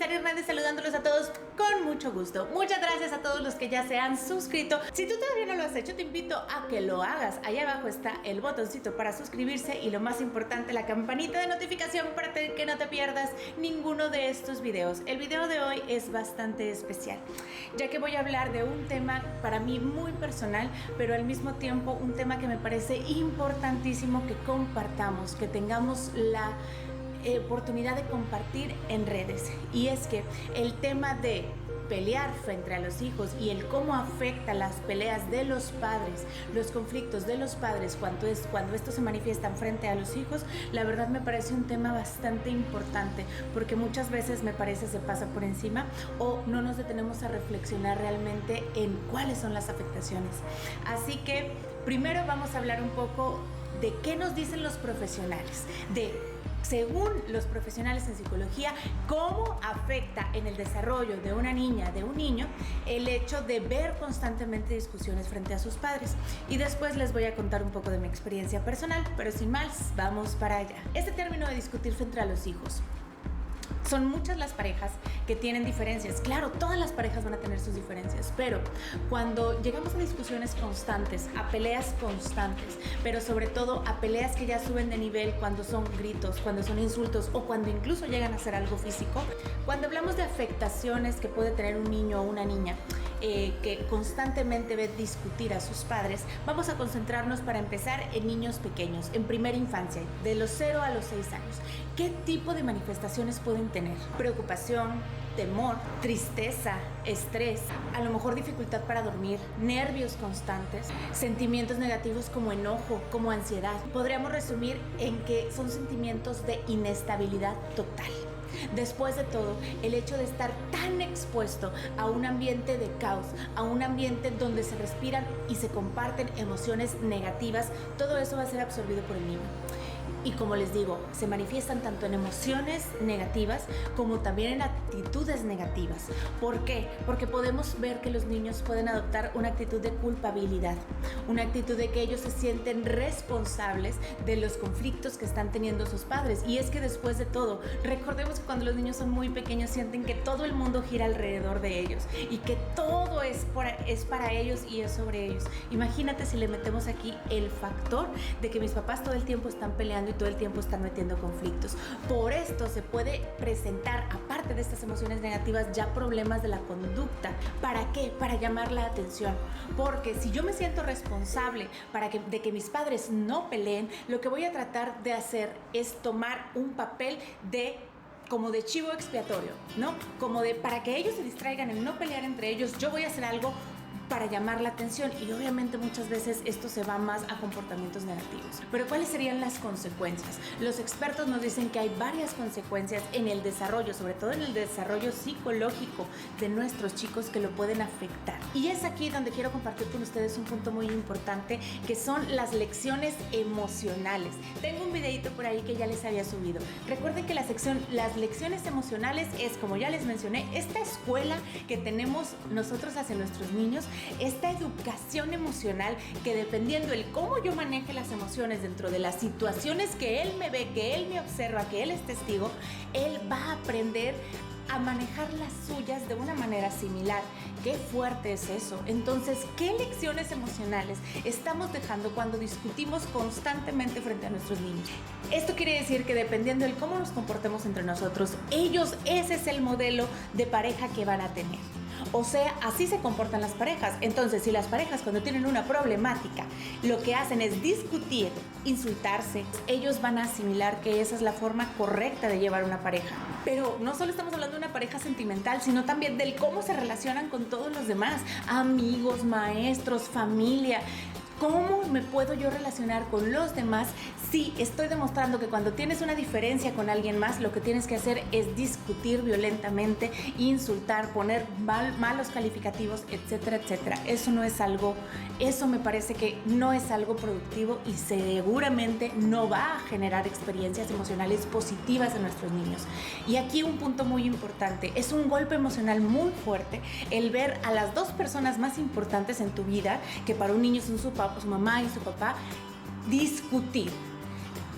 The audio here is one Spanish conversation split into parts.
Sari Hernández saludándolos a todos con mucho gusto. Muchas gracias a todos los que ya se han suscrito. Si tú todavía no lo has hecho, te invito a que lo hagas. Allá abajo está el botoncito para suscribirse y lo más importante, la campanita de notificación para que no te pierdas ninguno de estos videos. El video de hoy es bastante especial, ya que voy a hablar de un tema para mí muy personal, pero al mismo tiempo un tema que me parece importantísimo que compartamos, que tengamos la oportunidad de compartir en redes. Y es que el tema de pelear frente a los hijos y el cómo afecta las peleas de los padres, los conflictos de los padres cuando estos se manifiestan frente a los hijos, la verdad me parece un tema bastante importante, porque muchas veces me parece se pasa por encima o no nos detenemos a reflexionar realmente en cuáles son las afectaciones. Así que primero vamos a hablar un poco de qué nos dicen los profesionales, según los profesionales en psicología, cómo afecta en el desarrollo de una niña, de un niño, el hecho de ver constantemente discusiones frente a sus padres. Y después les voy a contar un poco de mi experiencia personal, pero sin más, vamos para allá. Este término de discutir frente a los hijos. Son muchas las parejas que tienen diferencias. Claro, todas las parejas van a tener sus diferencias, pero cuando llegamos a discusiones constantes, a peleas constantes, pero sobre todo a peleas que ya suben de nivel cuando son gritos, cuando son insultos o cuando incluso llegan a ser algo físico, cuando hablamos de afectaciones que puede tener un niño o una niña, que constantemente ve discutir a sus padres, vamos a concentrarnos para empezar en niños pequeños, en primera infancia, de los 0 a los 6 años. ¿Qué tipo de manifestaciones pueden tener? Preocupación, temor, tristeza, estrés, a lo mejor dificultad para dormir, nervios constantes, sentimientos negativos como enojo, como ansiedad. Podríamos resumir en que son sentimientos de inestabilidad total. Después de todo, el hecho de estar tan expuesto a un ambiente de caos, a un ambiente donde se respiran y se comparten emociones negativas, todo eso va a ser absorbido por el niño. Y como les digo, se manifiestan tanto en emociones negativas como también en actitudes negativas. ¿Por qué? Porque podemos ver que los niños pueden adoptar una actitud de culpabilidad, una actitud de que ellos se sienten responsables de los conflictos que están teniendo sus padres. Y es que después de todo, recordemos que cuando los niños son muy pequeños sienten que todo el mundo gira alrededor de ellos y que todo es para ellos y es sobre ellos. Imagínate si le metemos aquí el factor de que mis papás todo el tiempo están peleando y todo el tiempo están metiendo conflictos. Por esto se puede presentar, aparte de estas emociones negativas, ya problemas de la conducta. ¿Para qué? Para llamar la atención. Porque si yo me siento responsable de que mis padres no peleen, lo que voy a tratar de hacer es tomar un papel como de chivo expiatorio, ¿no? Como de para que ellos se distraigan en no pelear entre ellos, yo voy a hacer algo para llamar la atención, y obviamente muchas veces esto se va más a comportamientos negativos. Pero ¿cuáles serían las consecuencias? Los expertos nos dicen que hay varias consecuencias en el desarrollo, sobre todo en el desarrollo psicológico de nuestros chicos, que lo pueden afectar. Y es aquí donde quiero compartir con ustedes un punto muy importante, que son las lecciones emocionales. Tengo un videito por ahí que ya les había subido. Recuerden que las lecciones emocionales es, como ya les mencioné, esta escuela que tenemos nosotros hacia nuestros niños, esta educación emocional que, dependiendo el cómo yo maneje las emociones dentro de las situaciones que él me ve, que él me observa, que él es testigo, él va a aprender a manejar las suyas de una manera similar. Qué fuerte es eso. Entonces, ¿qué lecciones emocionales estamos dejando cuando discutimos constantemente frente a nuestros niños? Esto quiere decir que dependiendo de cómo nos comportemos entre nosotros, ese es el modelo de pareja que van a tener. O sea, así se comportan las parejas. Entonces, si las parejas cuando tienen una problemática lo que hacen es discutir, insultarse, ellos van a asimilar que esa es la forma correcta de llevar una pareja. Pero no solo estamos hablando de una pareja sentimental, sino también del cómo se relacionan con todos los demás, amigos, maestros, familia. ¿Cómo me puedo yo relacionar con los demás si estoy demostrando que cuando tienes una diferencia con alguien más, lo que tienes que hacer es discutir violentamente, insultar, poner malos calificativos, etcétera, etcétera? Eso me parece que no es algo productivo y seguramente no va a generar experiencias emocionales positivas en nuestros niños. Y aquí un punto muy importante, es un golpe emocional muy fuerte el ver a las dos personas más importantes en tu vida, que para un niño son su mamá y su papá, discutir.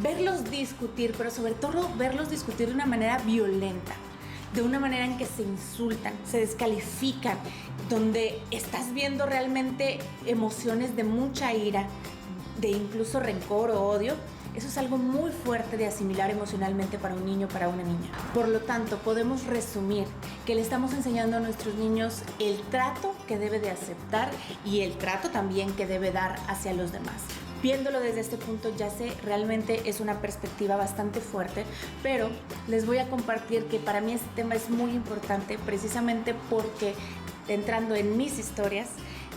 Verlos discutir, pero sobre todo verlos discutir de una manera violenta. de una manera en que se insultan, se descalifican, donde estás viendo realmente emociones de mucha ira, de incluso rencor o odio. Eso es algo muy fuerte de asimilar emocionalmente para un niño, para una niña. Por lo tanto, podemos resumir que le estamos enseñando a nuestros niños el trato que debe de aceptar y el trato también que debe dar hacia los demás. Viéndolo desde este punto, ya sé, realmente es una perspectiva bastante fuerte, pero les voy a compartir que para mí este tema es muy importante precisamente porque, entrando en mis historias,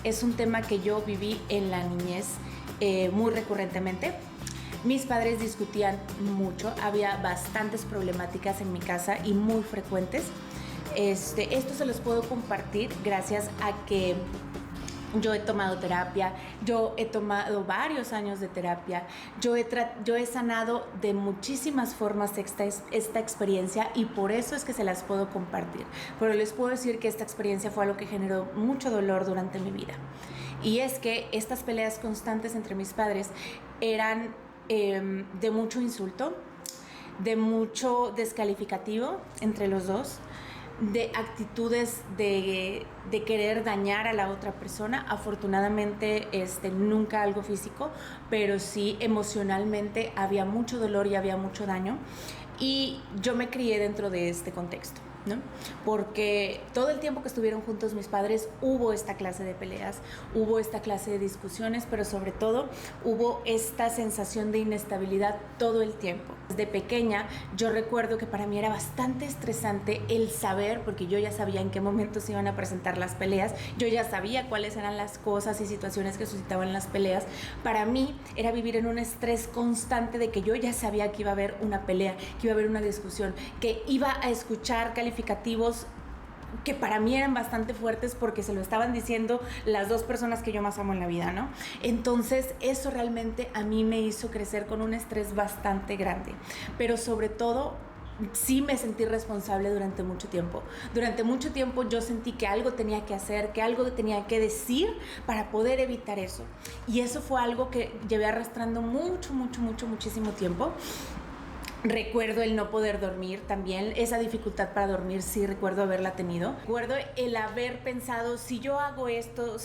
es un tema que yo viví en la niñez muy recurrentemente. Mis padres discutían mucho, había bastantes problemáticas en mi casa y muy frecuentes. Esto se los puedo compartir gracias a que yo he tomado terapia, yo he tomado varios años de terapia, yo he sanado de muchísimas formas esta experiencia y por eso es que se las puedo compartir. Pero les puedo decir que esta experiencia fue algo que generó mucho dolor durante mi vida. Y es que estas peleas constantes entre mis padres eran de mucho insulto, de mucho descalificativo entre los dos, de actitudes de querer dañar a la otra persona. Afortunadamente nunca algo físico, pero sí emocionalmente había mucho dolor y había mucho daño, y yo me crié dentro de este contexto, ¿no? Porque todo el tiempo que estuvieron juntos mis padres hubo esta clase de peleas, hubo esta clase de discusiones, pero sobre todo hubo esta sensación de inestabilidad todo el tiempo. Desde pequeña yo recuerdo que para mí era bastante estresante el saber, porque yo ya sabía en qué momentos se iban a presentar las peleas, yo ya sabía cuáles eran las cosas y situaciones que suscitaban las peleas. Para mí era vivir en un estrés constante de que yo ya sabía que iba a haber una pelea, que iba a haber una discusión, que iba a escuchar calificativos que para mí eran bastante fuertes porque se lo estaban diciendo las dos personas que yo más amo en la vida, ¿no? Entonces eso realmente a mí me hizo crecer con un estrés bastante grande, pero sobre todo sí me sentí responsable durante mucho tiempo. Durante mucho tiempo yo sentí que algo tenía que hacer, que algo tenía que decir para poder evitar eso, y eso fue algo que llevé arrastrando muchísimo tiempo. Recuerdo el no poder dormir también, esa dificultad para dormir sí recuerdo haberla tenido. Recuerdo el haber pensado, si yo hago esto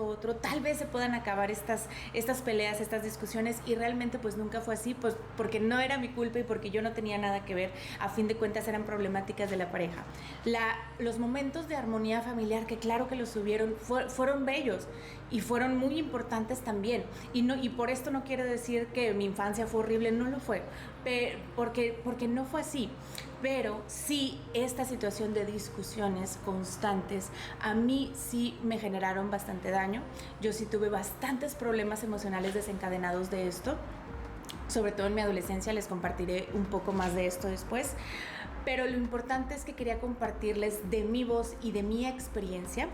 otro, tal vez se puedan acabar estas peleas, estas discusiones, y realmente pues nunca fue así, pues porque no era mi culpa y porque yo no tenía nada que ver. A fin de cuentas eran problemáticas de la pareja. Los momentos de armonía familiar, que claro que los hubieron, fueron bellos y fueron muy importantes también. Y por esto no quiero decir que mi infancia fue horrible, no lo fue, porque no fue así. Pero sí, esta situación de discusiones constantes a mí sí me generaron bastante daño. Yo sí tuve bastantes problemas emocionales desencadenados de esto, sobre todo en mi adolescencia. Les compartiré un poco más de esto después, pero lo importante es que quería compartirles de mi voz y de mi experiencia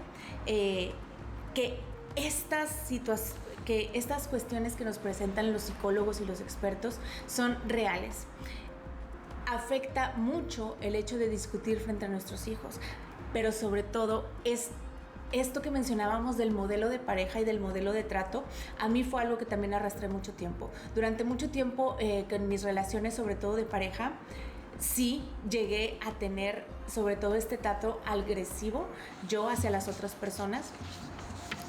que estas cuestiones que nos presentan los psicólogos y los expertos son reales. Afecta mucho el hecho de discutir frente a nuestros hijos, pero sobre todo es esto que mencionábamos del modelo de pareja y del modelo de trato. A mí fue algo que también arrastré mucho tiempo. Durante mucho tiempo, con mis relaciones, sobre todo de pareja, sí llegué a tener sobre todo este trato agresivo yo hacia las otras personas.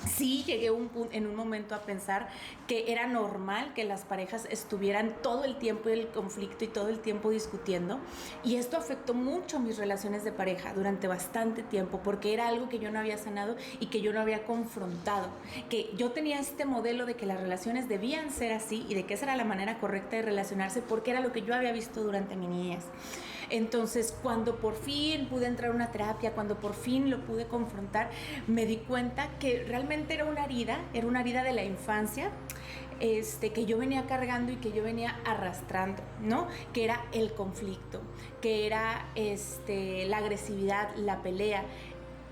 Sí llegué en un momento a pensar que era normal que las parejas estuvieran todo el tiempo en el conflicto y todo el tiempo discutiendo, y esto afectó mucho mis relaciones de pareja durante bastante tiempo, porque era algo que yo no había sanado y que yo no había confrontado, que yo tenía este modelo de que las relaciones debían ser así y de que esa era la manera correcta de relacionarse porque era lo que yo había visto durante mi niñez. Entonces, cuando por fin pude entrar a una terapia, cuando por fin lo pude confrontar, me di cuenta que realmente era una herida de la infancia, que yo venía cargando y que yo venía arrastrando, ¿no? Que era el conflicto, que era la agresividad, la pelea.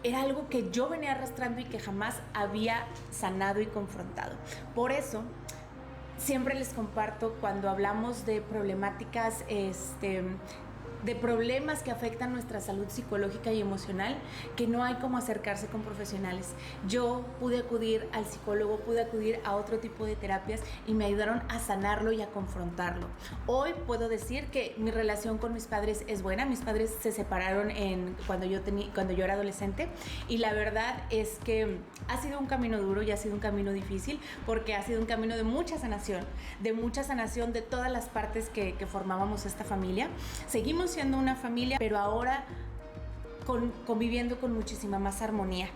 Era algo que yo venía arrastrando y que jamás había sanado y confrontado. Por eso, siempre les comparto cuando hablamos de problemáticas de problemas que afectan nuestra salud psicológica y emocional, que no hay como acercarse con profesionales. Yo pude acudir al psicólogo, pude acudir a otro tipo de terapias y me ayudaron a sanarlo y a confrontarlo. Hoy puedo decir que mi relación con mis padres es buena. Mis padres se separaron cuando yo era adolescente, y la verdad es que ha sido un camino duro y ha sido un camino difícil, porque ha sido un camino de mucha sanación de todas las partes que formábamos esta familia. Seguimos siendo una familia, pero ahora conviviendo con muchísima más armonía.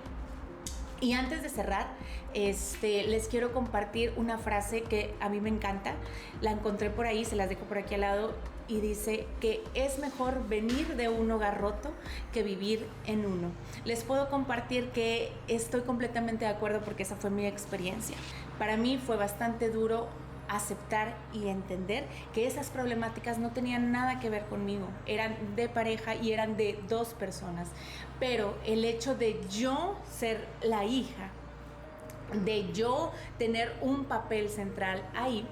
Y antes de cerrar, les quiero compartir una frase que a mí me encanta. La encontré por ahí, se las dejo por aquí al lado, y dice que es mejor venir de un hogar roto que vivir en uno. Les puedo compartir que estoy completamente de acuerdo, porque esa fue mi experiencia. Para mí fue bastante duro aceptar y entender que esas problemáticas no tenían nada que ver conmigo, eran de pareja y eran de dos personas, pero el hecho de yo ser la hija, de yo tener un papel central ahí,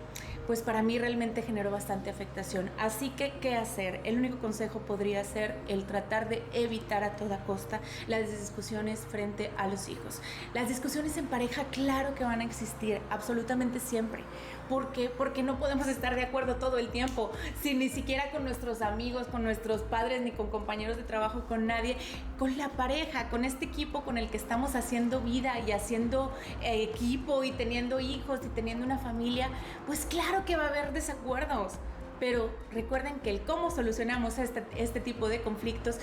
pues para mí realmente generó bastante afectación. Así que, ¿qué hacer? El único consejo podría ser el tratar de evitar a toda costa las discusiones frente a los hijos. Las discusiones en pareja, claro que van a existir, absolutamente siempre. ¿Por qué? Porque no podemos estar de acuerdo todo el tiempo, si ni siquiera con nuestros amigos, con nuestros padres, ni con compañeros de trabajo, con nadie, con la pareja, con este equipo con el que estamos haciendo vida y haciendo equipo y teniendo hijos y teniendo una familia. Pues claro que va a haber desacuerdos, pero recuerden que el cómo solucionamos este tipo de conflictos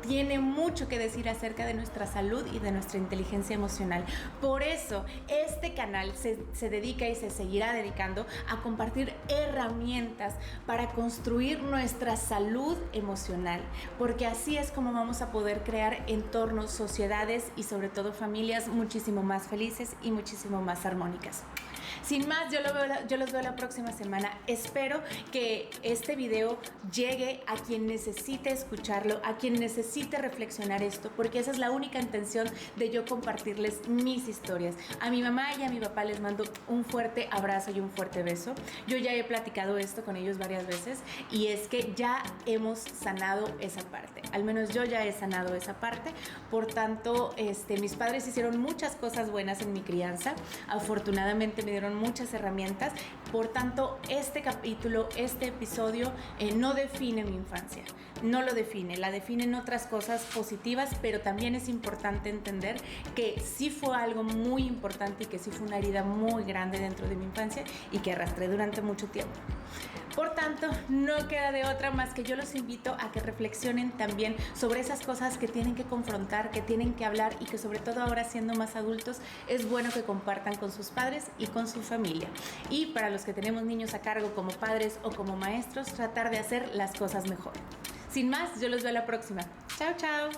tiene mucho que decir acerca de nuestra salud y de nuestra inteligencia emocional. Por eso este canal se dedica y se seguirá dedicando a compartir herramientas para construir nuestra salud emocional, porque así es como vamos a poder crear entornos, sociedades y sobre todo familias muchísimo más felices y muchísimo más armónicas. Sin más, yo los veo la próxima semana. Espero que este video llegue a quien necesite escucharlo, a quien necesite reflexionar esto, porque esa es la única intención de yo compartirles mis historias. A mi mamá y a mi papá les mando un fuerte abrazo y un fuerte beso. Yo ya he platicado esto con ellos varias veces, y es que ya hemos sanado esa parte. Al menos yo ya he sanado esa parte. Por tanto, mis padres hicieron muchas cosas buenas en mi crianza. Afortunadamente me dieron muchas herramientas. Por tanto, este capítulo, este episodio no define mi infancia, no lo define, la definen otras cosas positivas, pero también es importante entender que sí fue algo muy importante y que sí fue una herida muy grande dentro de mi infancia y que arrastré durante mucho tiempo. Por tanto, no queda de otra más que yo los invito a que reflexionen también sobre esas cosas que tienen que confrontar, que tienen que hablar, y que sobre todo ahora, siendo más adultos, es bueno que compartan con sus padres y con su familia. Y para los que tenemos niños a cargo como padres o como maestros, tratar de hacer las cosas mejor. Sin más, yo los veo la próxima. Chao, chao.